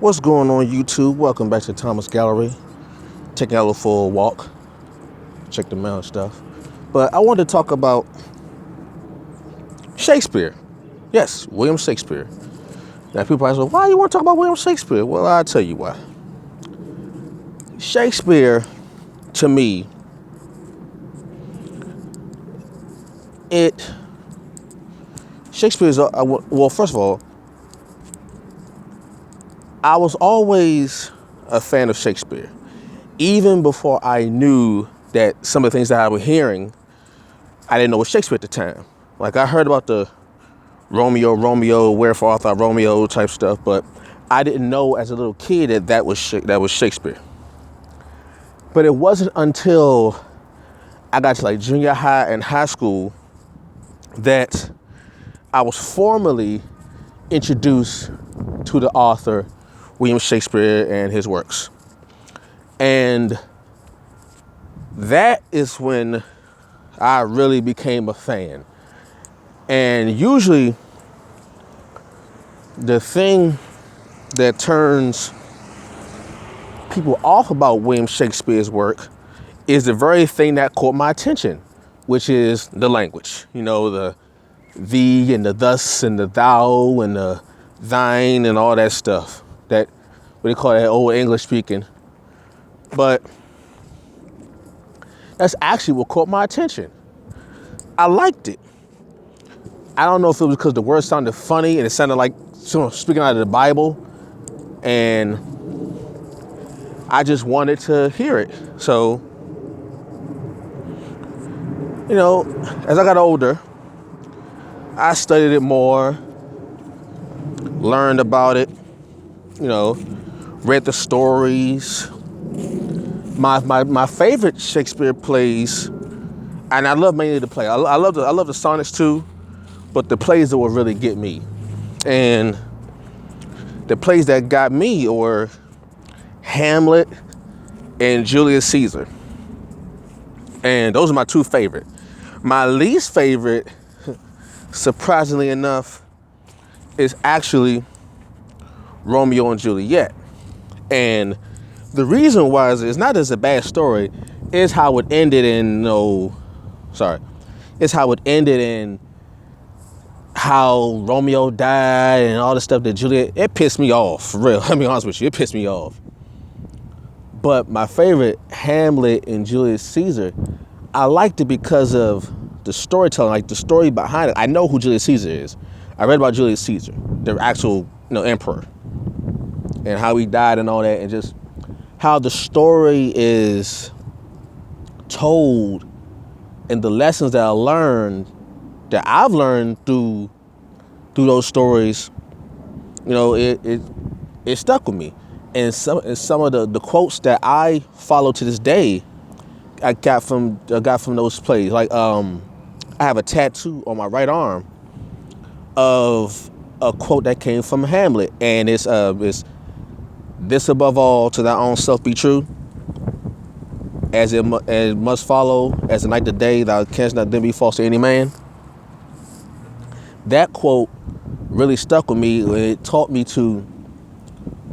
What's going on YouTube? Welcome back to Thomas Gallery. Taking a little for a walk. Check the mail and stuff. But I wanted to talk about Shakespeare. Yes, William Shakespeare. Now people probably say, why you want to talk about William Shakespeare? Well, I'll tell you why. Shakespeare, to me, Shakespeare is, well, first of all, I was always a fan of Shakespeare. Even before I knew that some of the things that I was hearing, I didn't know was Shakespeare at the time. Like I heard about the Romeo, wherefore art thou Romeo type stuff, but I didn't know as a little kid that was Shakespeare. But it wasn't until I got to like junior high and high school that I was formally introduced to the author William Shakespeare and his works. And that is when I really became a fan. And usually the thing that turns people off about William Shakespeare's work is the very thing that caught my attention, which is the language. You know, the thee and the thus and the thou and the thine and all that stuff. That, what they call that old English speaking. But that's actually what caught my attention. I liked it. I don't know if it was because the words sounded funny and it sounded like someone speaking out of the Bible, and I just wanted to hear it. So, you know, as I got older, I studied it more, learned about it, you know, read the stories. My favorite Shakespeare plays, and I love mainly the play. I love the sonnets too, but the plays that will really get me, and the plays that got me were Hamlet and Julius Caesar, and those are my two favorite. My least favorite, surprisingly enough, is actually Romeo and Juliet, and the reason why is it's not as a bad story, it's how it ended in it's how it ended in how Romeo died and all the stuff that Juliet, it pissed me off, for real. Let me be honest with you, it pissed me off. But my favorite, Hamlet and Julius Caesar, I liked it because of the storytelling, like the story behind it. I know who Julius Caesar is. I read about Julius Caesar, the actual, emperor, and how he died and all that, and just how the story is told and the lessons that I've learned through those stories, it stuck with me. And some of the quotes that I follow to this day, I got from those plays. Like I have a tattoo on my right arm of a quote that came from Hamlet, and it's this above all to thy own self be true, as it must follow as the night the day, thou canst not then be false to any man. That quote really stuck with me. It taught me to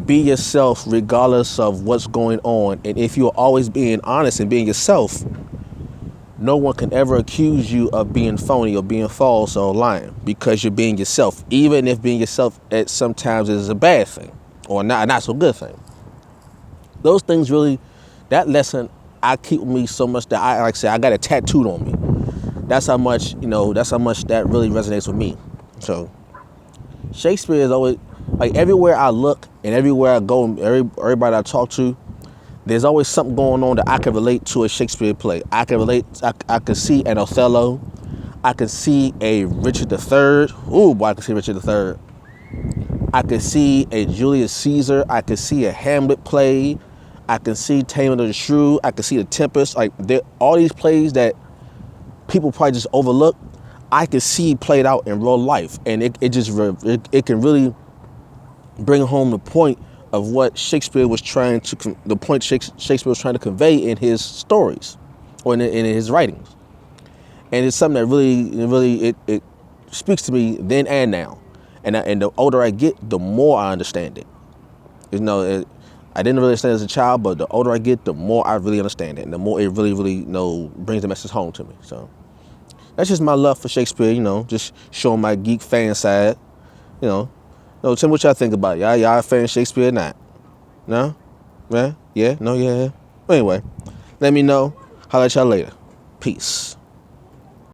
be yourself regardless of what's going on. And if you're always being honest and being yourself, no one can ever accuse you of being phony or being false or lying, because you're being yourself, even if being yourself at sometimes is a bad thing or not so good thing. Those things really, that lesson I keep with me so much that I got it tattooed on me. That's how much that really resonates with me. So Shakespeare is always, like, everywhere I look and everywhere I go and everybody I talk to, there's always something going on that I can relate to a Shakespeare play. I can see an Othello. I can see a Richard III. Ooh, boy, I can see Richard III. I could see a Julius Caesar. I could see a Hamlet play. I can see Taming of the Shrew. I can see The Tempest. Like, all these plays that people probably just overlook, I can see played out in real life, and it can really bring home the point of what Shakespeare was trying to convey in his stories or in his writings. And it's something that really it speaks to me then and now. And the older I get, the more I understand it. I didn't really understand it as a child, but the older I get, the more I really understand it, and the more it really, really, brings the message home to me. So that's just my love for Shakespeare. Just showing my geek fan side. You know, tell me what y'all think about it. Y'all a fan of Shakespeare or not? No? Yeah? Yeah? No? Yeah? Anyway, let me know. Holla at y'all later. Peace.